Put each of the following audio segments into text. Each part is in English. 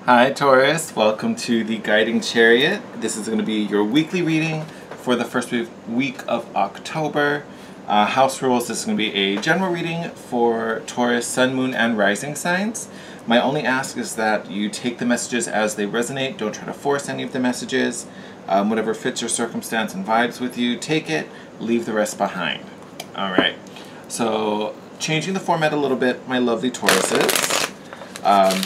Hi Taurus, welcome to the Guiding Chariot. This is going to be your weekly reading for the first week of October. House rules, this is going to be a general reading for Taurus, Sun, Moon, and Rising signs. My only ask is that you take the messages as they resonate. Don't try to force any of the messages. Whatever fits your circumstance and vibes with you, take it. Leave the rest behind. Alright, so changing the format a little bit, my lovely Tauruses.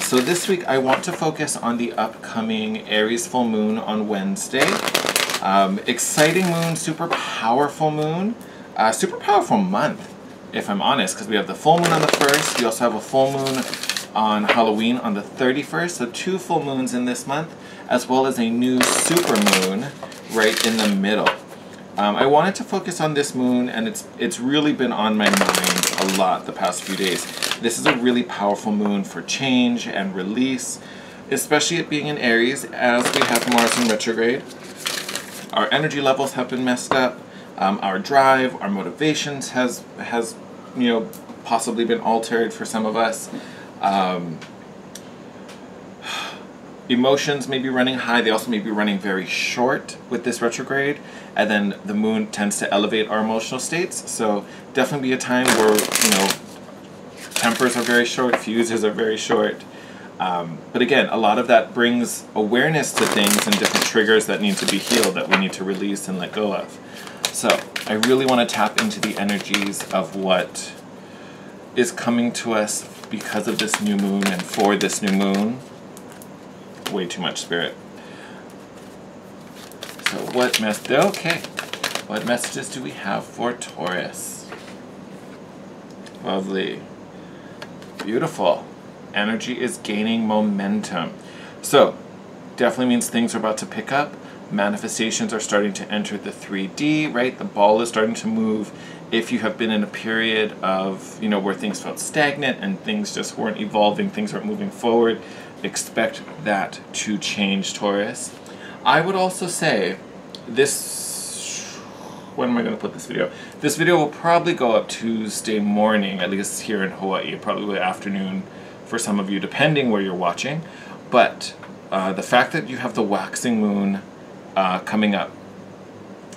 So this week I want to focus on the upcoming Aries full moon on Wednesday. Exciting moon, super powerful moon, super powerful month, if I'm honest, because we have the full moon on the 1st, we also have a full moon on Halloween on the 31st, so 2 full moons in this month, as well as a new super moon right in the middle. I wanted to focus on this moon, and it's really been on my mind a lot the past few days. This is a really powerful moon for change and release, especially it being in Aries, as we have Mars in retrograde. Our energy levels have been messed up. Our drive, our motivations has possibly been altered for some of us. Emotions may be running high. They also may be running very short with this retrograde, and then the moon tends to elevate our emotional states. So definitely be a time where tempers are very short, fuses are very short. But again, a lot of that brings awareness to things and different triggers that need to be healed, that we need to release and let go of. So I really want to tap into the energies of what is coming to us because of this new moon and for this new moon. Way too much spirit. So what messages do we have for Taurus? Lovely. Beautiful. Energy is gaining momentum. So definitely means things are about to pick up. Manifestations are starting to enter the 3D, right? The ball is starting to move. If you have been in a period of, where things felt stagnant and things just weren't evolving, things weren't moving forward, expect that to change, Taurus. I would also say this, when am I going to put this video? This video will probably go up Tuesday morning, at least here in Hawaii, probably afternoon for some of you, depending where you're watching. But the fact that you have the waxing moon coming up,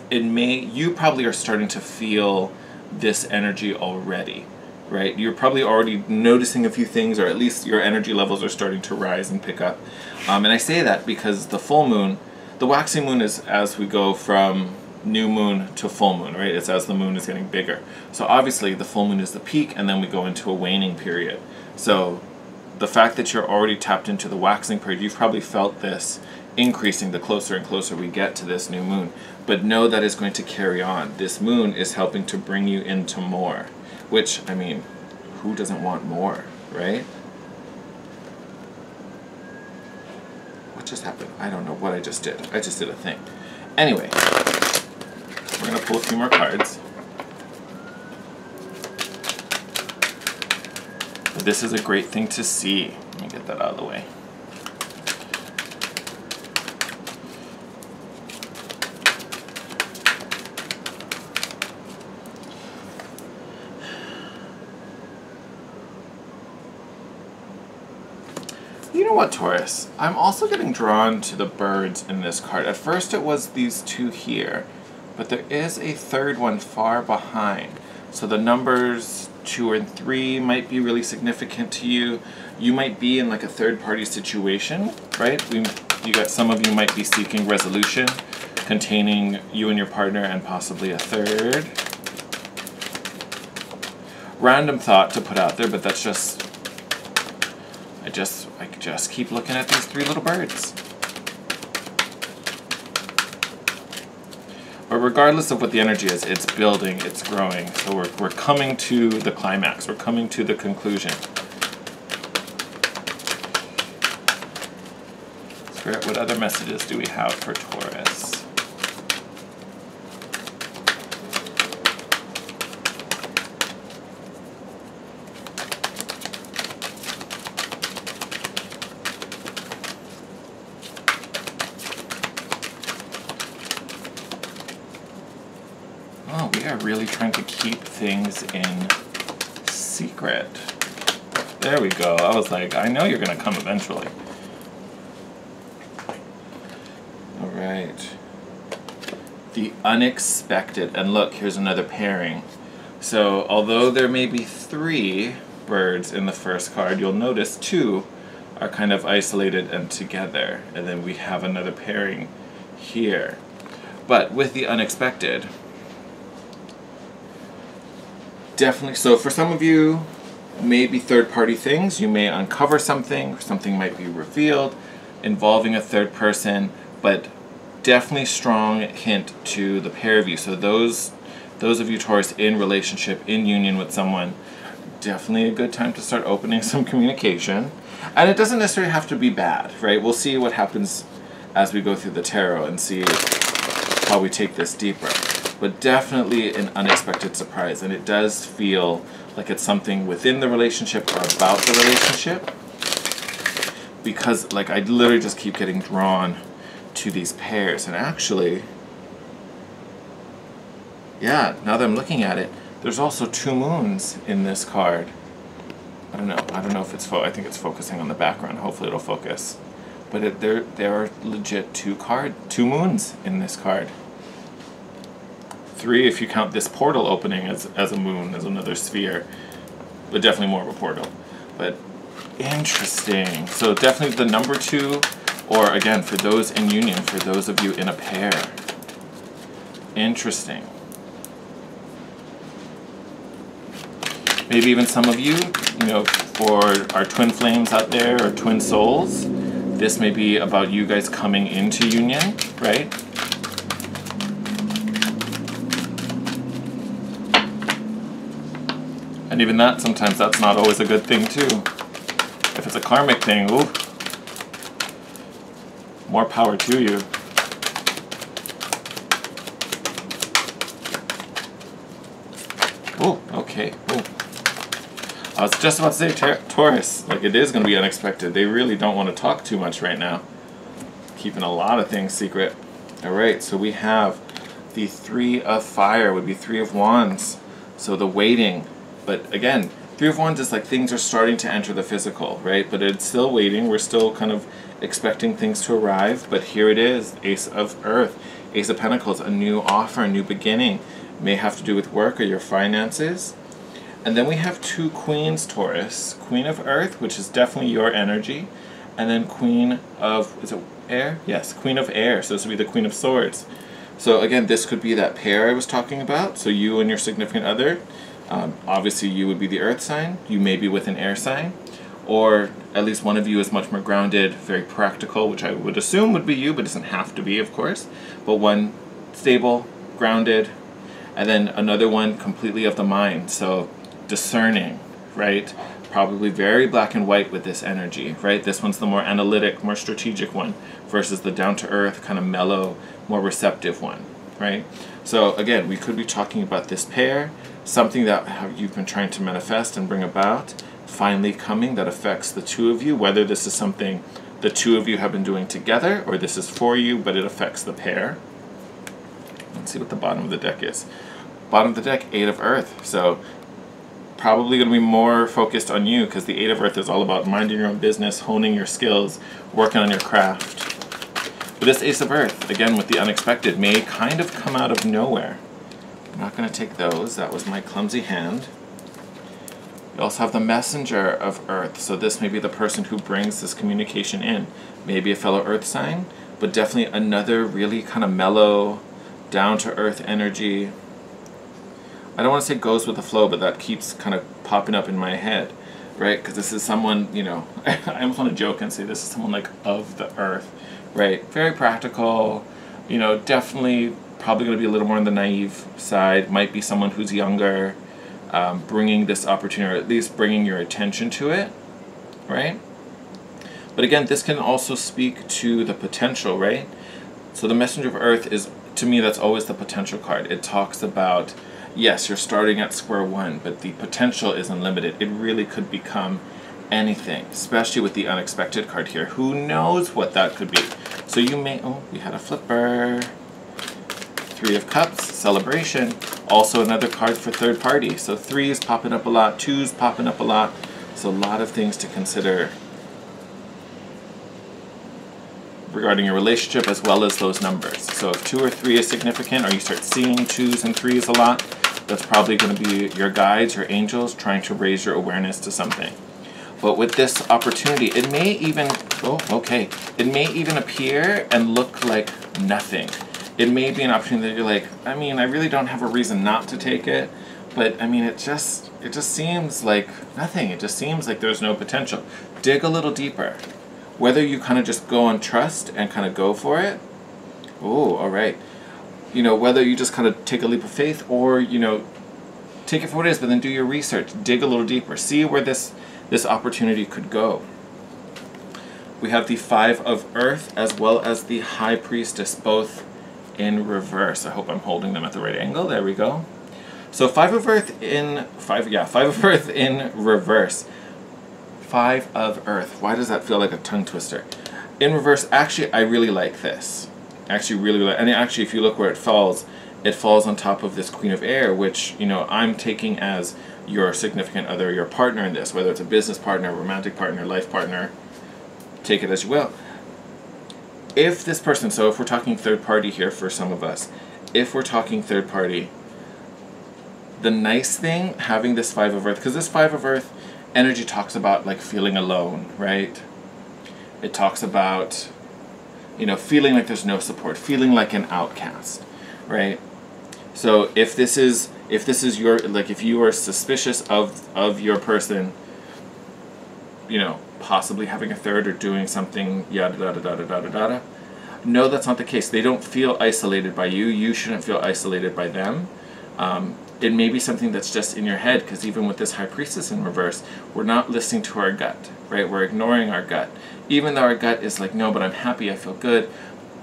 you probably are starting to feel this energy already, right? You're probably already noticing a few things, or at least your energy levels are starting to rise and pick up. And I say that because the full moon, the waxing moon is as we go from new moon to full moon, right? It's as the moon is getting bigger. So obviously the full moon is the peak, and then we go into a waning period. So the fact that you're already tapped into the waxing period, you've probably felt this increasing the closer and closer we get to this new moon. But know that is going to carry on. This moon is helping to bring you into more. Which, I mean, who doesn't want more, right? What just happened? I don't know what I just did. I just did a thing. Anyway, we're going to pull a few more cards. But this is a great thing to see. Let me get that out of the way. You know what, Taurus? I'm also getting drawn to the birds in this card. At first it was these two here, but there is a third one far behind. So the numbers 2 and 3 might be really significant to you. You might be in like a third-party situation, right? Some of you might be seeking resolution containing you and your partner and possibly a third. Random thought to put out there, but that's just... I just keep looking at these 3 little birds. But regardless of what the energy is, it's building, it's growing. So we're coming to the climax. We're coming to the conclusion. Spirit, what other messages do we have for Taurus? Oh, we are really trying to keep things in secret. There we go. I was like, I know you're going to come eventually. right. The unexpected. And look, here's another pairing. So although there may be 3 birds in the first card, you'll notice 2 are kind of isolated and together. And then we have another pairing here. But with the unexpected, definitely, so for some of you, maybe third-party things, you may uncover something, something might be revealed involving a third person, but definitely strong hint to the pair of you. So those of you Taurus in relationship, in union with someone, definitely a good time to start opening some communication. And it doesn't necessarily have to be bad, right? We'll see what happens as we go through the tarot and see how we take this deeper. But definitely an unexpected surprise, and it does feel like it's something within the relationship or about the relationship, because like I literally just keep getting drawn to these pairs. And actually, yeah, now that I'm looking at it, there's also 2 moons in this card. I don't know if it's I think it's focusing on the background. Hopefully it'll focus. But there are legit 2 moons in this card. 3 if you count this portal opening as a moon, as another sphere, but definitely more of a portal. But interesting. So definitely the number 2, or again, for those in union, for those of you in a pair. Interesting. Maybe even some of you, for our twin flames out there, or twin souls, this may be about you guys coming into union, right? And even that, sometimes that's not always a good thing too. If it's a karmic thing, ooh, more power to you. Oh, okay. Ooh. I was just about to say Taurus, like it is going to be unexpected. They really don't want to talk too much right now. Keeping a lot of things secret. Alright, so we have the 3 of Fire, would be 3 of Wands. So the waiting. But again, 3 of Wands is like things are starting to enter the physical, right? But it's still waiting. We're still kind of expecting things to arrive. But here it is, Ace of Earth. Ace of Pentacles, a new offer, a new beginning. May have to do with work or your finances. And then we have 2 Queens, Taurus. Queen of Earth, which is definitely your energy. And then Queen of, is it Air? Yes, Queen of Air. So this would be the Queen of Swords. So again, this could be that pair I was talking about. So you and your significant other. Obviously you would be the Earth sign. You may be with an air sign. Or at least one of you is much more grounded, very practical, which I would assume would be you, but doesn't have to be, of course. But one stable, grounded, and then another one completely of the mind. So discerning, right? Probably very black and white with this energy, right? This one's the more analytic, more strategic one versus the down-to-earth, kind of mellow, more receptive one, right? So again, we could be talking about this pair, something that you've been trying to manifest and bring about, finally coming, that affects the 2 of you, whether this is something the 2 of you have been doing together or this is for you, but it affects the pair. Let's see what the bottom of the deck is. Bottom of the deck, 8 of Earth. So probably going to be more focused on you, because the 8 of Earth is all about minding your own business, honing your skills, working on your craft. But this Ace of Earth, again with the unexpected, may kind of come out of nowhere. I'm not going to take those. That was my clumsy hand. You also have the Messenger of Earth. So this may be the person who brings this communication in. Maybe a fellow Earth sign, but definitely another really kind of mellow, down-to-earth energy. I don't want to say goes with the flow, but that keeps kind of popping up in my head, right? Because this is someone, I almost want to joke and say this is someone like of the earth, right? Very practical, definitely probably going to be a little more on the naive side. Might be someone who's younger, bringing this opportunity, or at least bringing your attention to it, right? But again, this can also speak to the potential, right? So the Messenger of Earth is, to me, that's always the potential card. It talks about, yes, you're starting at square one, but the potential is unlimited. It really could become anything, especially with the unexpected card here. Who knows what that could be? So you may, oh, we had a flipper. 3 of Cups, celebration. Also another card for third party. So 3s popping up a lot, 2s popping up a lot. So a lot of things to consider. regarding your relationship as well as those numbers. So if 2 or 3 is significant, or you start seeing 2s and 3s a lot, that's probably going to be your guides, your angels, trying to raise your awareness to something. But with this opportunity, it may even, it may even appear and look like nothing. It may be an opportunity that you're like, I mean, I really don't have a reason not to take it, but I mean, it just seems like nothing. It just seems like there's no potential. Dig a little deeper. Whether you kind of just go on trust and kind of go for it, all right. You know, whether you just kind of take a leap of faith, or, you know, take it for what it is, but then do your research, dig a little deeper, see where this opportunity could go. We have the 5 of Earth as well as the High Priestess, both in reverse. I hope I'm holding them at the right angle. There we go. So 5 of Earth in reverse. 5 of Earth. Why does that feel like a tongue twister? In reverse, actually, I really like this. Actually, really like, and actually, if you look where it falls on top of this Queen of Air, which, you know, I'm taking as your significant other, your partner in this, whether it's a business partner, romantic partner, life partner, take it as you will. If this person, so if we're talking third party here for some of us, if we're talking third party, the nice thing having this 5 of Earth, because this 5 of Earth energy talks about like feeling alone, right? It talks about, you know, feeling like there's no support, feeling like an outcast, right? So if this is your, like, if you are suspicious of your person, you know, possibly having a third or doing something yada yada yada yada yada, no, that's not the case. They don't feel isolated by you. You shouldn't feel isolated by them. It may be something that's just in your head, because even with this High Priestess in reverse, we're not listening to our gut, right? We're ignoring our gut. Even though our gut is like, no, but I'm happy, I feel good.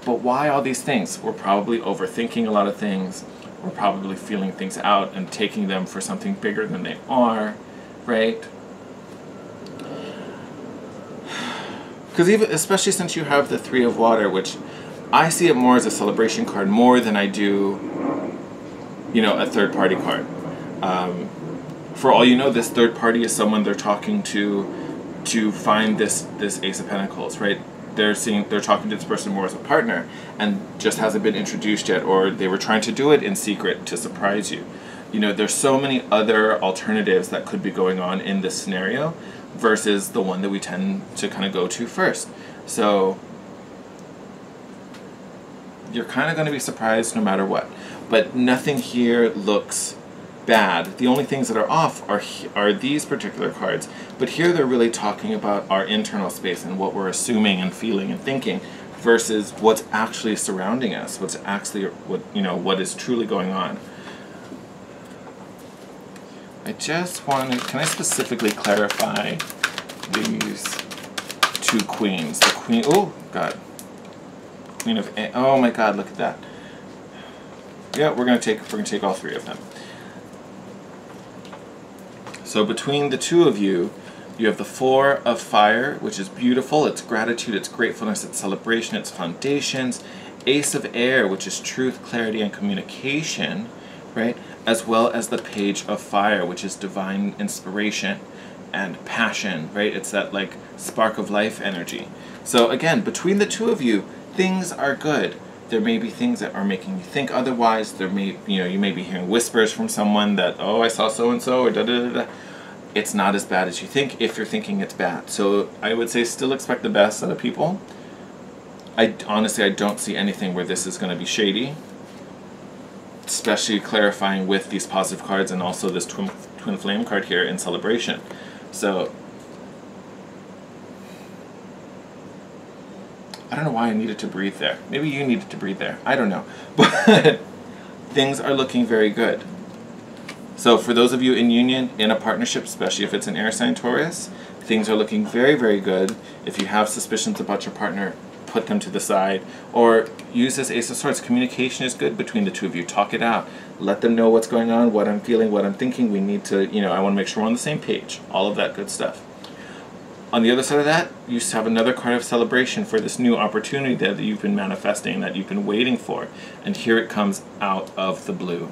But why all these things? We're probably overthinking a lot of things. We're probably feeling things out and taking them for something bigger than they are, right? Because even, especially since you have the 3 of Water, which I see it more as a celebration card more than I do, you know, a third party card. For all you know, this third party is someone they're talking to find this Ace of Pentacles, right? They're talking to this person more as a partner and just hasn't been introduced yet, or they were trying to do it in secret to surprise you. You know, there's so many other alternatives that could be going on in this scenario versus the one that we tend to kind of go to first. So you're kind of going to be surprised no matter what. But nothing here looks bad. The only things that are off are these particular cards. But here they're really talking about our internal space and what we're assuming and feeling and thinking versus what's actually surrounding us, what's actually, what is truly going on. I just wanted, can I specifically clarify these 2 queens? The queen, oh God, Queen of, oh my God, look at that. Yeah, we're gonna take all 3 of them. So between the 2 of you, you have the 4 of Fire, which is beautiful. It's gratitude, it's gratefulness, it's celebration, it's foundations. Ace of Air, which is truth, clarity, and communication, right? As well as the Page of Fire, which is divine inspiration and passion, right? It's that like spark of life energy. So again, between the 2 of you, things are good. There may be things that are making you think otherwise. There may, you may be hearing whispers from someone that, oh, I saw so-and-so, or da-da-da-da. It's not as bad as you think if you're thinking it's bad. So I would say still expect the best out of people. Honestly, I don't see anything where this is going to be shady. Especially clarifying with these positive cards and also this twin flame card here in celebration. So I don't know why I needed to breathe there. Maybe you needed to breathe there. I don't know. But things are looking very good. So for those of you in union, in a partnership, especially if it's an air sign Taurus, things are looking very, very good. If you have suspicions about your partner, put them to the side. Or use this Ace of Swords. Communication is good between the 2 of you. Talk it out. Let them know what's going on, what I'm feeling, what I'm thinking. We need to, I want to make sure we're on the same page. All of that good stuff. On the other side of that, you have another card of celebration for this new opportunity that you've been manifesting, that you've been waiting for. And here it comes out of the blue.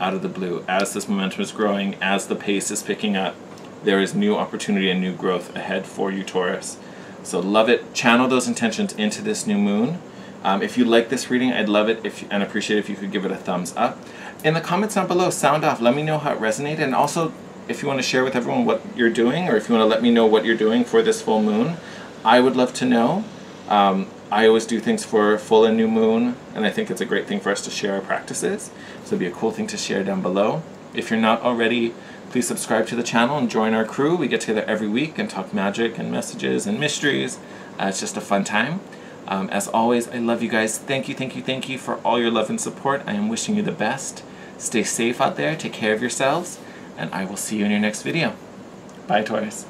Out of the blue. As this momentum is growing, as the pace is picking up, there is new opportunity and new growth ahead for you, Taurus. So love it. Channel those intentions into this new moon. If you like this reading, I'd love it and appreciate it if you could give it a thumbs up. In the comments down below, sound off. Let me know how it resonated. And also, if you want to share with everyone what you're doing, or if you want to let me know what you're doing for this full moon, I would love to know. I always do things for full and new moon, and I think it's a great thing for us to share our practices. So it'd be a cool thing to share down below. If you're not already, please subscribe to the channel and join our crew. We get together every week and talk magic and messages and mysteries. It's just a fun time. As always, I love you guys. Thank you, thank you, thank you for all your love and support. I am wishing you the best. Stay safe out there, take care of yourselves, and I will see you in your next video. Bye, Taurus.